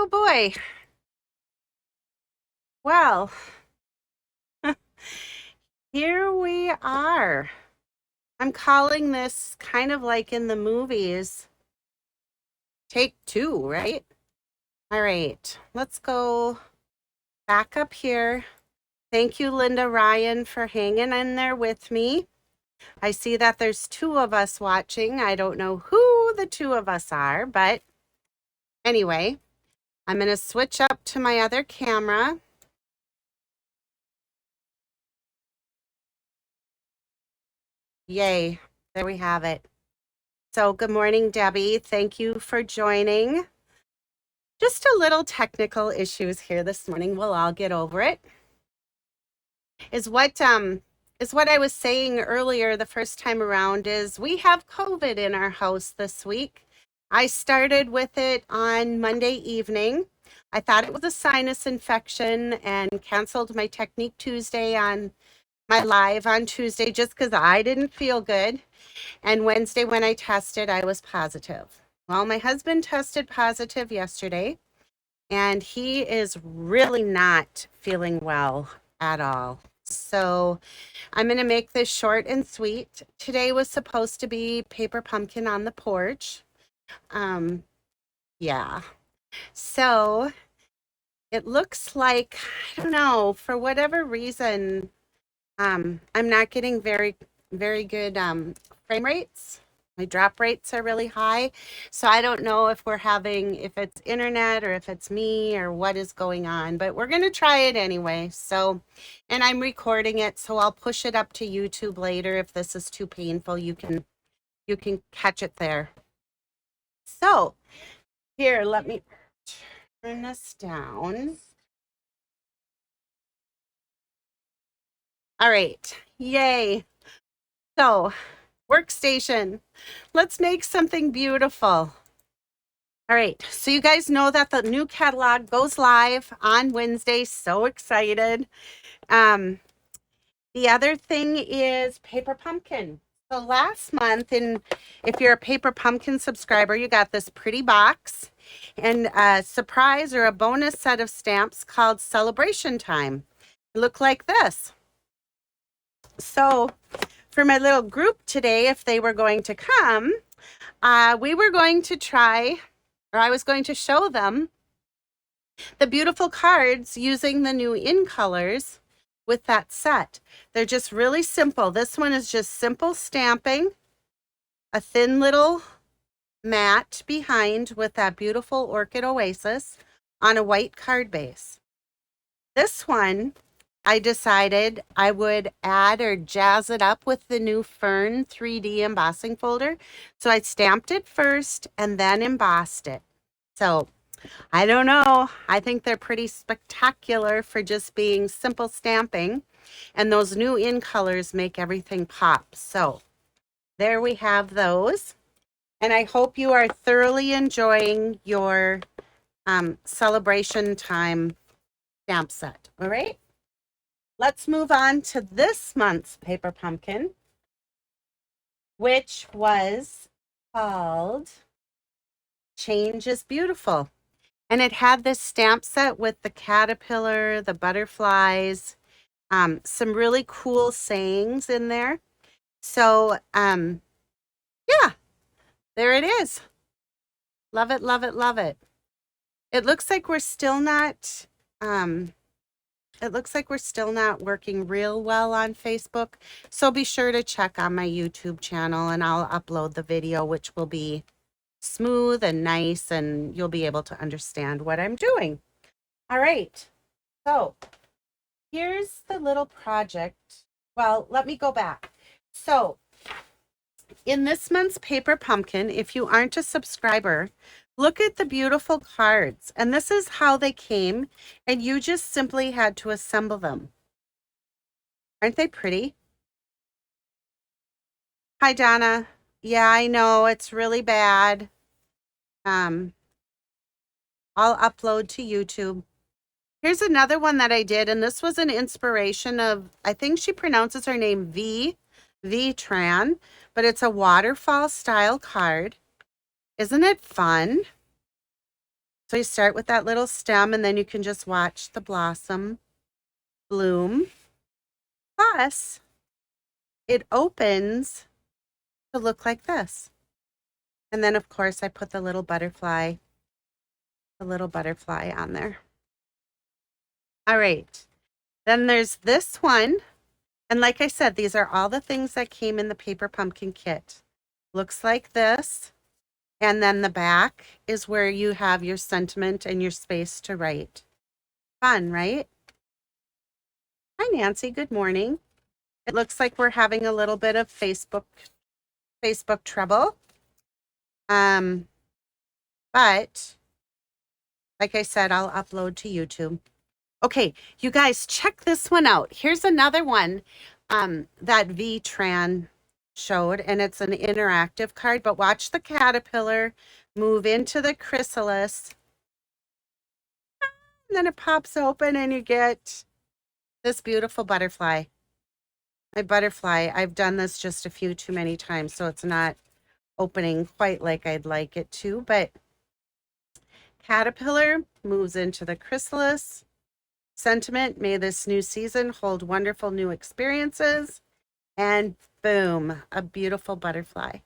Oh boy. Well, here we are. I'm calling this kind of like in the movies. Take two, right? All right, let's go back up here. Thank you, Linda Ryan, for hanging in there with me. I see that there's two of us watching. I don't know who the two of us are, but anyway, I'm going to switch up to my other camera. Yay, there we have it. So good morning, Debbie. Thank you for joining. Just a little technical issues here this morning. We'll all get over it. Is what I was saying earlier the first time around is we have COVID in our house this week. I started with it on Monday evening. I thought it was a sinus infection and canceled my Technique Tuesday on my live on Tuesday just because I didn't feel good. And Wednesday when I tested, I was positive. Well, my husband tested positive yesterday, and he is really not feeling well at all. So I'm going to make this short and sweet. Today was supposed to be paper pumpkin on the porch. Yeah. So it looks like, I don't know, for whatever reason, I'm not getting very good frame rates. My drop rates are really high. So I don't know if if it's internet or if it's me or what is going on, but we're going to try it anyway. So, and I'm recording it, so I'll push it up to YouTube later. If this is too painful, you can catch it there. So here, let me turn this down. All right. Yay. So workstation. Let's make something beautiful. All right, so you guys know that the new catalog goes live on Wednesday. So excited. The other thing is Paper Pumpkin. So last month, and if you're a Paper Pumpkin subscriber, you got this pretty box and a surprise or a bonus set of stamps called Celebration Time. Look like this. So for my little group today, if they were going to come, we were going to try, or I was going to show them the beautiful cards using the new in colors with that set. They're just really simple. This one is just simple stamping, a thin little mat behind with that beautiful orchid oasis on a white card base. This one, I decided I would add or jazz it up with the new Fern 3D embossing folder. So I stamped it first and then embossed it. So I don't know. I think they're pretty spectacular for just being simple stamping. And those new in colors make everything pop. So there we have those. And I hope you are thoroughly enjoying your celebration time stamp set. All right. Let's move on to this month's Paper Pumpkin, which was called Change is Beautiful. And it had this stamp set with the caterpillar, the butterflies, some really cool sayings in there. So, yeah, there it is. Love it, love it, love it. It looks like we're still not, working real well on Facebook. So be sure to check on my YouTube channel and I'll upload the video, which will be smooth and nice, and you'll be able to understand what I'm doing. All right. So here's the little project. Well, let me go back. So in this month's Paper Pumpkin, if you aren't a subscriber, look at the beautiful cards. And this is how they came. And you just simply had to assemble them. Aren't they pretty? Hi, Donna. Yeah, I know. It's really bad. I'll upload to YouTube. Here's another one that I did, and this was an inspiration of, I think she pronounces her name V Tran, but it's a waterfall style card. Isn't it fun? So you start with that little stem, and then you can just watch the blossom bloom. Plus, it opens to look like this. And then, of course, I put the little butterfly on there. All right. Then there's this one. And like I said, these are all the things that came in the paper pumpkin kit. Looks like this. And then the back is where you have your sentiment and your space to write. Fun, right? Hi, Nancy. Good morning. It looks like we're having a little bit of Facebook trouble. But like I said, I'll upload to YouTube. Okay, you guys, check this one out. Here's another one that V-Tran showed, and it's an interactive card, but watch the caterpillar move into the chrysalis, and then it pops open and you get this beautiful butterfly. My butterfly, I've done this just a few too many times, so it's not opening quite like I'd like it to, but caterpillar moves into the chrysalis. Sentiment, may this new season hold wonderful new experiences. And boom, a beautiful butterfly.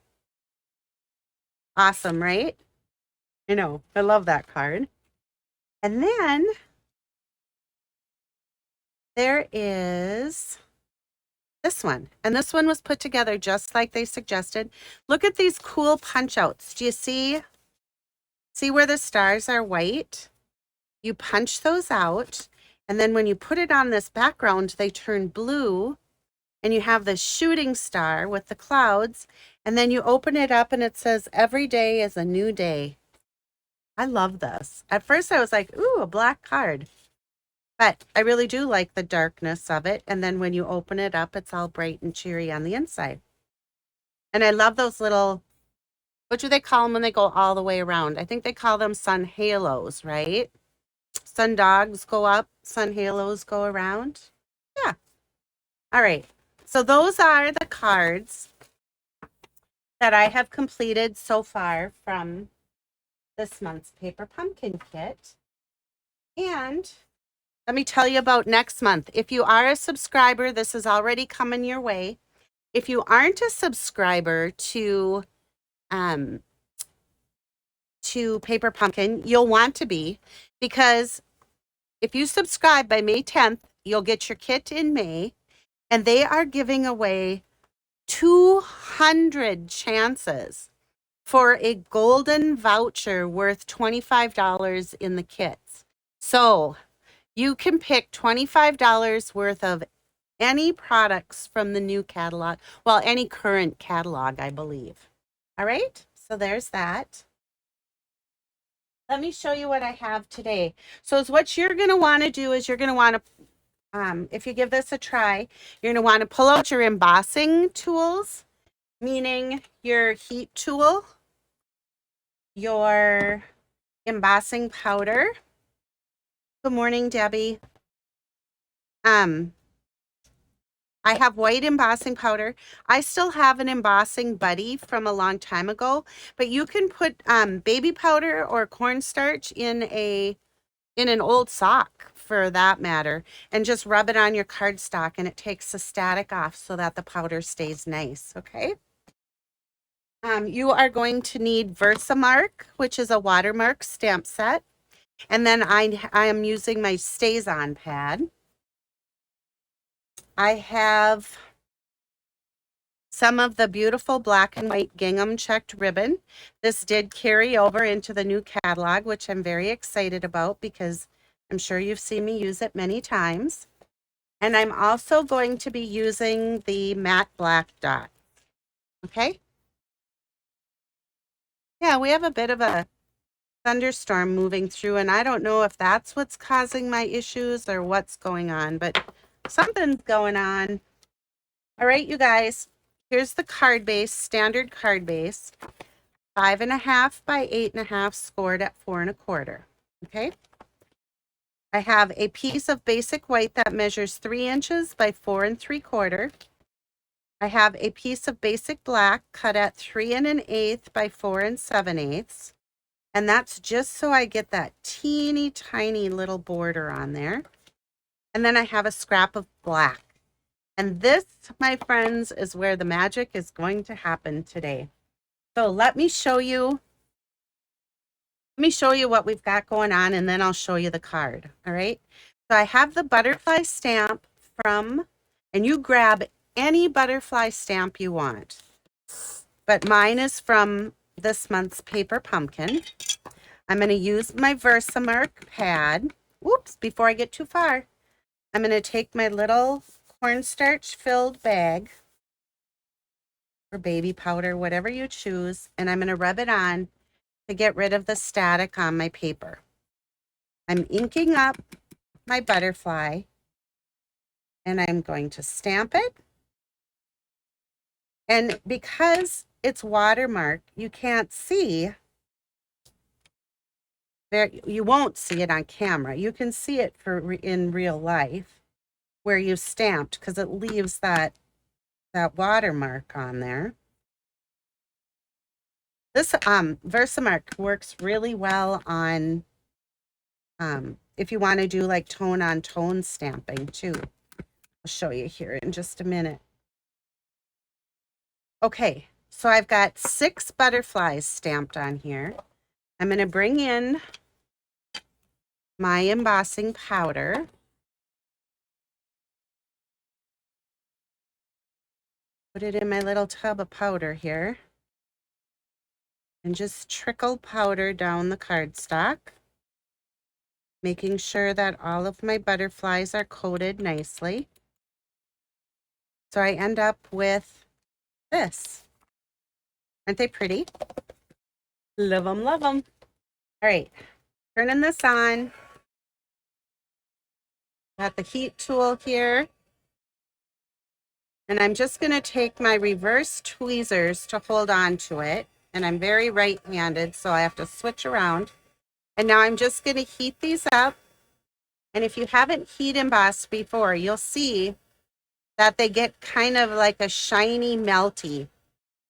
Awesome, right? I know, I love that card. And then there is this one. And this one was put together just like they suggested. Look at these cool punch outs. Do you see where the stars are white? You punch those out. And then when you put it on this background, they turn blue. And you have the shooting star with the clouds. And then you open it up and it says, every day is a new day. I love this. At first I was like, ooh, a black card. But I really do like the darkness of it. And then when you open it up, it's all bright and cheery on the inside. And I love those little, what do they call them when they go all the way around? I think they call them sun halos, right? Sun dogs go up, sun halos go around. Yeah. All right. So those are the cards that I have completed so far from this month's Paper Pumpkin Kit. And let me tell you about next month. If you are a subscriber, this is already coming your way. If you aren't a subscriber to Paper Pumpkin, you'll want to be, because if you subscribe by May 10th, you'll get your kit in May, and they are giving away 200 chances for a golden voucher worth $25 in the kits. So you can pick $25 worth of any products from the new catalog. Well, any current catalog, I believe. All right, so there's that. Let me show you what I have today. So it's what you're going to want to do is you're going to want to, if you give this a try, you're going to want to pull out your embossing tools, meaning your heat tool, your embossing powder. Good morning, Debbie. I have white embossing powder. I still have an embossing buddy from a long time ago, but you can put baby powder or cornstarch in an old sock, for that matter, and just rub it on your cardstock, and it takes the static off so that the powder stays nice, okay? You are going to need Versamark, which is a watermark stamp set. And then I am using my Stays On pad. I have some of the beautiful black and white gingham checked ribbon. This did carry over into the new catalog, which I'm very excited about because I'm sure you've seen me use it many times. And I'm also going to be using the matte black dot. Okay? Yeah, we have a bit of a thunderstorm moving through, and I don't know if that's what's causing my issues or what's going on, but something's going on. All right, you guys, here's the card base, standard card base, 5.5 by 8.5, scored at 4 1/4. Okay. I have a piece of basic white that measures 3 inches by 4 3/4. I have a piece of basic black cut at 3 1/8 by 4 7/8. And that's just so I get that teeny tiny little border on there. And then I have a scrap of black. And this, my friends, is where the magic is going to happen today. So let me show you what we've got going on, and then I'll show you the card. All right. So I have the butterfly stamp from, and you grab any butterfly stamp you want. But mine is from this month's Paper Pumpkin. I'm going to use my Versamark pad. Whoops, before I get too far. I'm going to take my little cornstarch filled bag or baby powder, whatever you choose, and I'm going to rub it on to get rid of the static on my paper. I'm inking up my butterfly and I'm going to stamp it. And because it's watermark, you can't see there, you won't see it on camera. You can see it in real life where you stamped, because it leaves that watermark on there. This Versamark works really well on if you want to do like tone on tone stamping too. I'll show you here in just a minute. Okay, so I've got 6 butterflies stamped on here. I'm going to bring in my embossing powder. Put it in my little tub of powder here. And just trickle powder down the cardstock, making sure that all of my butterflies are coated nicely. So I end up with this. Aren't they pretty? Love them, love them. All right, turning this on. Got the heat tool here. And I'm just going to take my reverse tweezers to hold on to it. And I'm very right-handed, so I have to switch around. And now I'm just going to heat these up. And if you haven't heat embossed before, you'll see that they get kind of like a shiny, melty.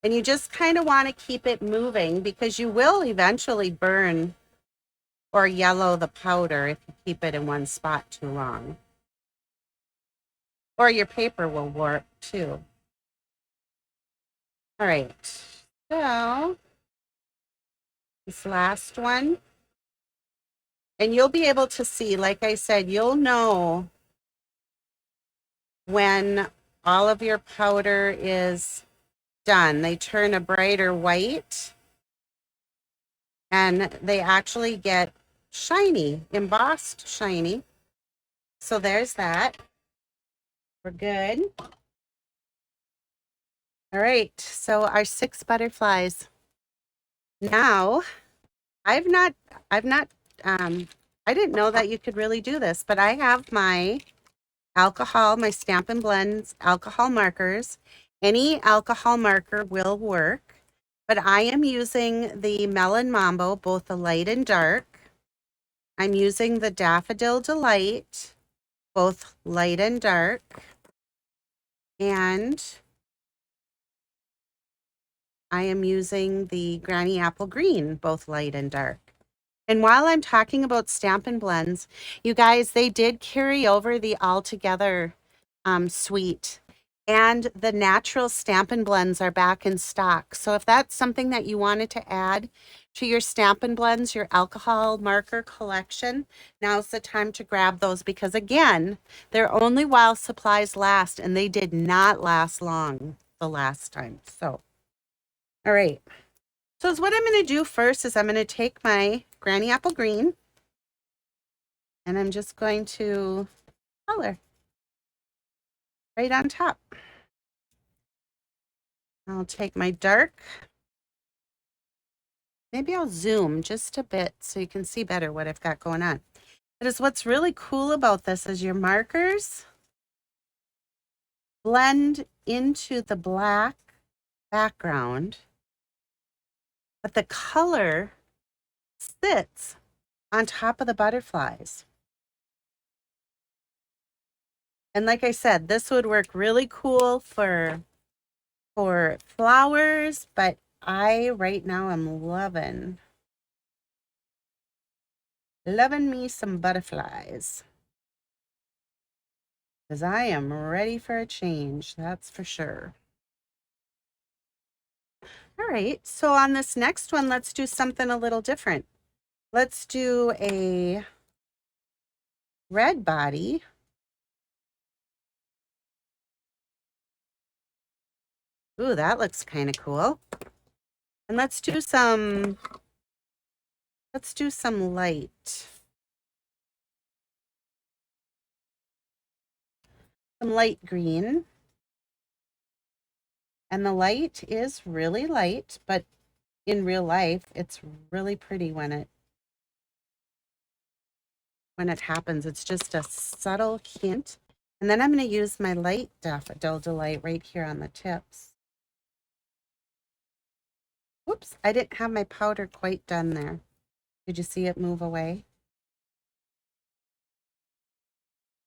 And you just kind of want to keep it moving, because you will eventually burn or yellow the powder if you keep it in one spot too long. Or your paper will warp too. All right, so this last one. And you'll be able to see, like I said, you'll know when all of your powder is done. They turn a brighter white and they actually get shiny, embossed shiny. So there's that. We're good. All right, so our 6 butterflies. Now, I didn't know that you could really do this, but I have my alcohol, my Stampin' Blends alcohol markers. Any alcohol marker will work, but I am using the Melon Mambo, both the light and dark. I'm using the Daffodil Delight, both light and dark. And I am using the Granny Apple Green, both light and dark. And while I'm talking about Stampin' Blends, you guys, they did carry over the All Together suite. And the natural Stampin' Blends are back in stock. So if that's something that you wanted to add to your Stampin' Blends, your alcohol marker collection, now's the time to grab those, because again, they're only while supplies last, and they did not last long the last time. So, all right. So what I'm going to do first is I'm going to take my Granny Apple Green and I'm just going to color right on top. I'll take my dark. Maybe I'll zoom just a bit so you can see better what I've got going on. But what's really cool about this is your markers blend into the black background, but the color sits on top of the butterflies. And like I said, this would work really cool for flowers, but I right now am loving Loving me some butterflies. Because I am ready for a change, that's for sure. All right, so on this next one, let's do something a little different. Let's do a red body. Ooh, that looks kind of cool. And let's do some light. Some light green. And the light is really light, but in real life, it's really pretty when it happens. It's just a subtle hint. And then I'm going to use my light Daffodil Delight right here on the tips. Whoops, I didn't have my powder quite done there. Did you see it move away?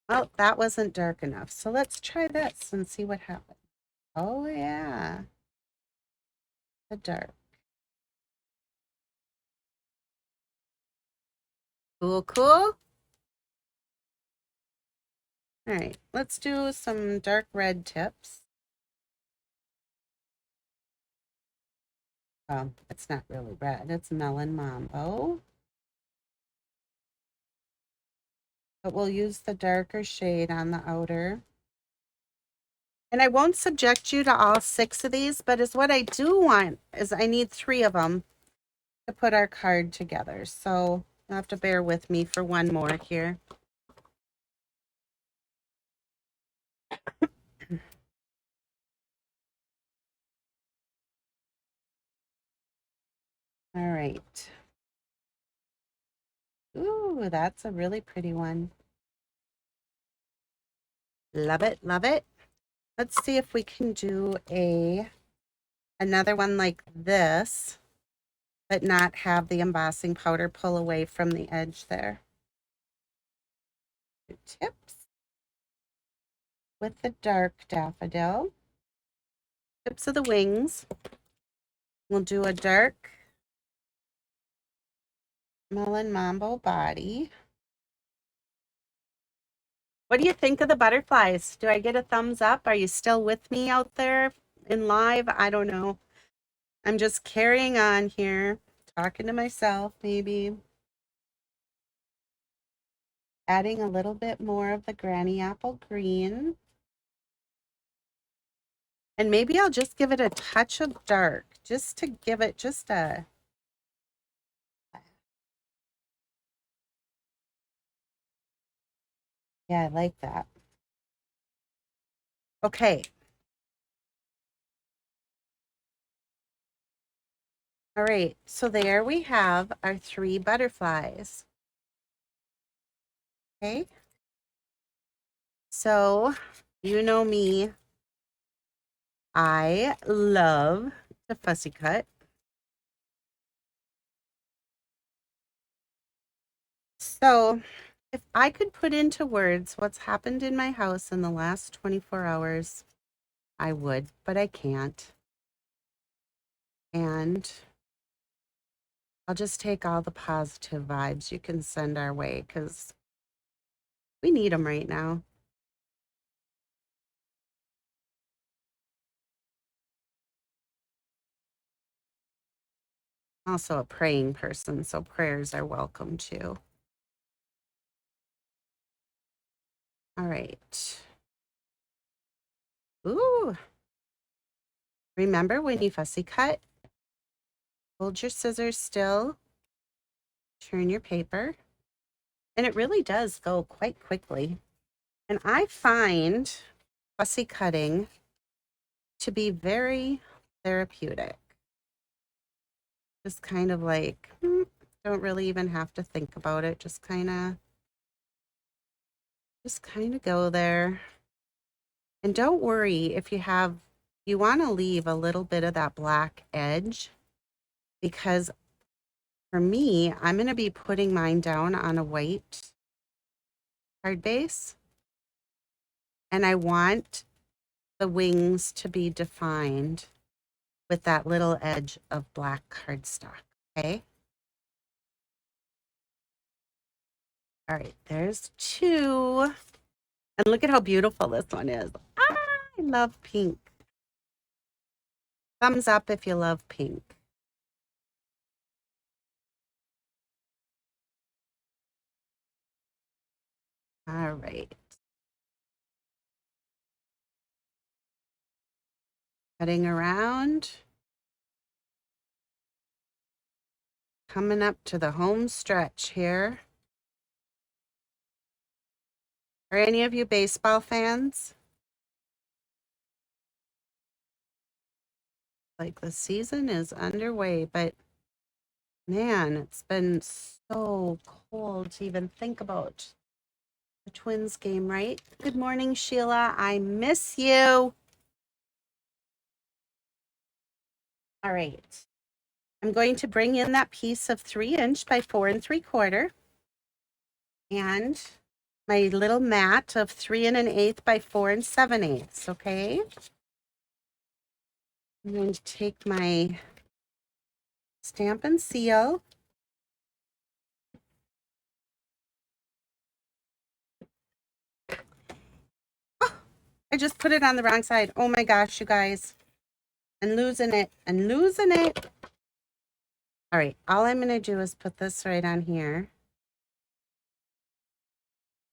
Oh, that wasn't dark enough. So let's try this and see what happens. Oh, yeah. The dark. Cool, cool. All right, let's do some dark red tips. It's not really red. It's Melon Mambo. But we'll use the darker shade on the outer. And I won't subject you to all 6 of these, but is what I do want is I need 3 of them to put our card together. So you'll have to bear with me for one more here. All right. Ooh, that's a really pretty one. Love it, love it. Let's see if we can do another one like this, but not have the embossing powder pull away from the edge there. Tips with the dark daffodil. Tips of the wings. We'll do a dark Melon Mambo body. What do you think of the butterflies? Do I get a thumbs up? Are you still with me out there in live? I don't know. I'm just carrying on here, talking to myself, maybe. Adding a little bit more of the granny apple green. And maybe I'll just give it a touch of dark, just to give it just a... Yeah, I like that. Okay. All right, so there we have our 3 butterflies. Okay. So, you know me, I love to fussy cut. So, if I could put into words what's happened in my house in the last 24 hours, I would, but I can't. And I'll just take all the positive vibes you can send our way because we need them right now. Also a praying person, so prayers are welcome too. All right. Ooh. Remember when you fussy cut, hold your scissors still, turn your paper, and it really does go quite quickly. And I find fussy cutting to be very therapeutic. Just kind of like, don't really even have to think about it. Just kind of go there. And don't worry if you want to leave a little bit of that black edge, because for me, I'm going to be putting mine down on a white card base. And I want the wings to be defined with that little edge of black cardstock, okay? All right, there's 2. And look at how beautiful this one is. Ah, I love pink. Thumbs up if you love pink. All right. Cutting around. Coming up to the home stretch here. Are any of you baseball fans? Like the season is underway, but man, it's been so cold to even think about the Twins game, right? Good morning, Sheila. I miss you. All right. I'm going to bring in that piece of 3" by 4 3/4 and my little mat of 3 1/8 by 4 7/8. Okay. I'm going to take my Stamp and Seal. Oh, I just put it on the wrong side. Oh my gosh, you guys. I'm losing it. I'm losing it. All right. All I'm going to do is put this right on here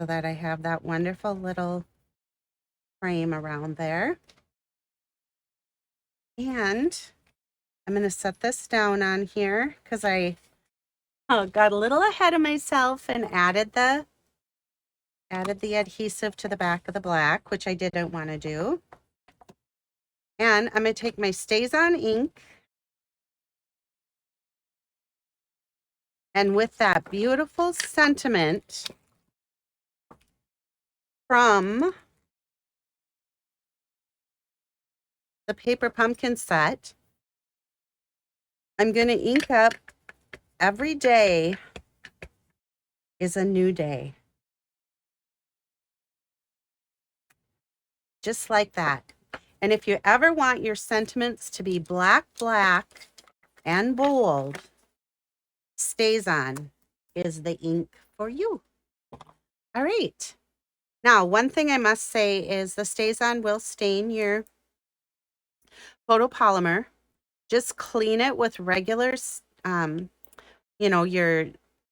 so that I have that wonderful little frame around there. And I'm going to set this down on here because I got a little ahead of myself and added the adhesive to the back of the black, which I didn't want to do. And I'm going to take my Stays On ink, and with that beautiful sentiment from the Paper Pumpkin set, I'm going to ink up Every Day is a New Day. Just like that. And if you ever want your sentiments to be black, and bold, Stays On is the ink for you. All right. Now, one thing I must say is the Stays On will stain your photopolymer. Just clean it with regular, your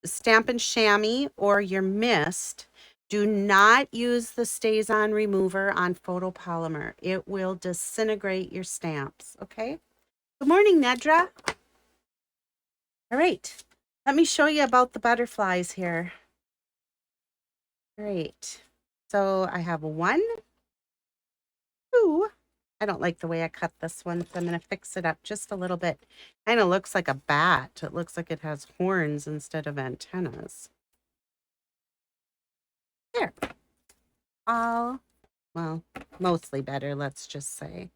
Stamp and Chamois or your mist. Do not use the Stays On remover on photopolymer. It will disintegrate your stamps, okay? Good morning, Nedra. All right, let me show you about the butterflies here. All right, so I have 1, 2. I don't like the way I cut this one, so I'm going to fix it up just a little bit. Kind of looks like a bat. It looks like it has horns instead of antennas. There. All, well, mostly better, let's just say.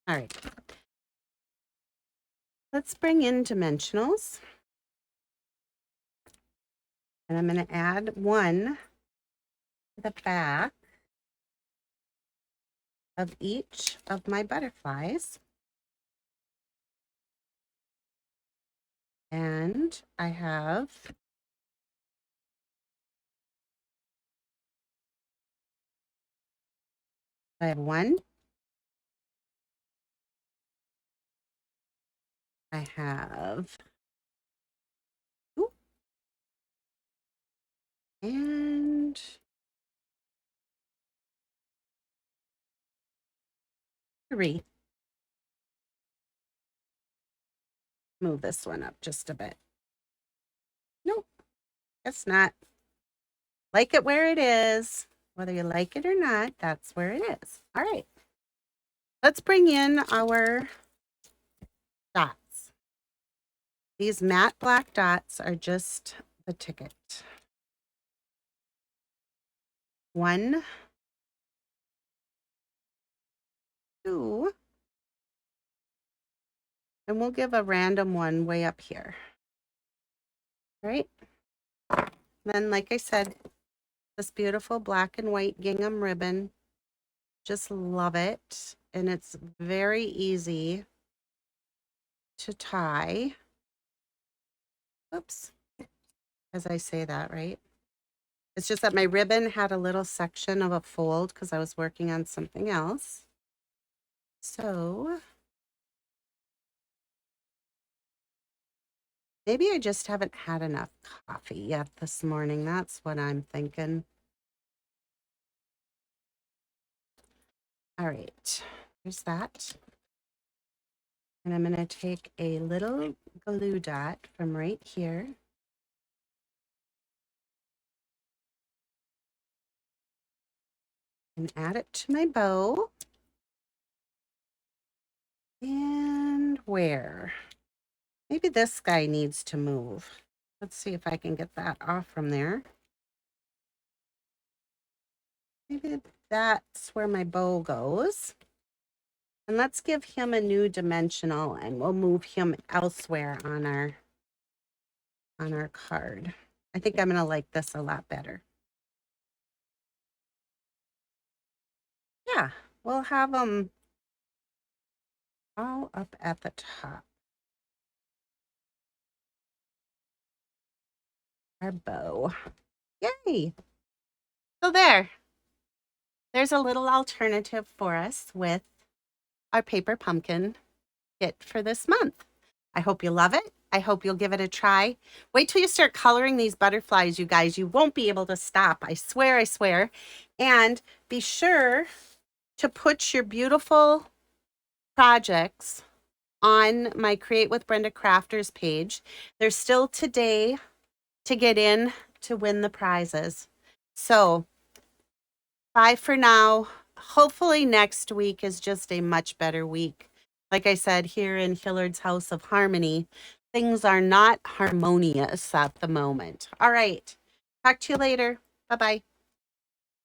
All right. Let's bring in dimensionals. And I'm going to add 1 to the back of each of my butterflies. And I have one. I have 2. And 3. Move this one up just a bit. Nope, guess not. Like it where it is. Whether you like it or not, that's where it is. All right. Let's bring in our dots. These matte black dots are just the ticket. 1, 2, and we'll give a random one way up here. All right. Then, like I said, this beautiful black and white gingham ribbon. Just love it. And it's very easy to tie. Oops. As I say that, right? It's just that my ribbon had a little section of a fold because I was working on something else. So maybe I just haven't had enough coffee yet this morning. That's what I'm thinking. All right, there's that. And I'm going to take a little glue dot from right here. And add it to my bow. And where? Maybe this guy needs to move. Let's see if I can get that off from there. Maybe that's where my bow goes. And let's give him a new dimensional and we'll move him elsewhere on our card. I think I'm going to like this a lot better. Yeah, we'll have them all up at the top. Our bow. Yay! So there's a little alternative for us with our paper pumpkin kit for this month. I hope you love it. I hope you'll give it a try. Wait till you start coloring these butterflies, you guys. You won't be able to stop. I swear, I swear. And be sure to put your beautiful projects on my Create with Brenda Crafters page. There's still today to get in to win the prizes. So bye for now. Hopefully next week is just a much better week. Like I said, here in Hillard's House of Harmony, things are not harmonious at the moment. All right. Talk to you later. Bye-bye.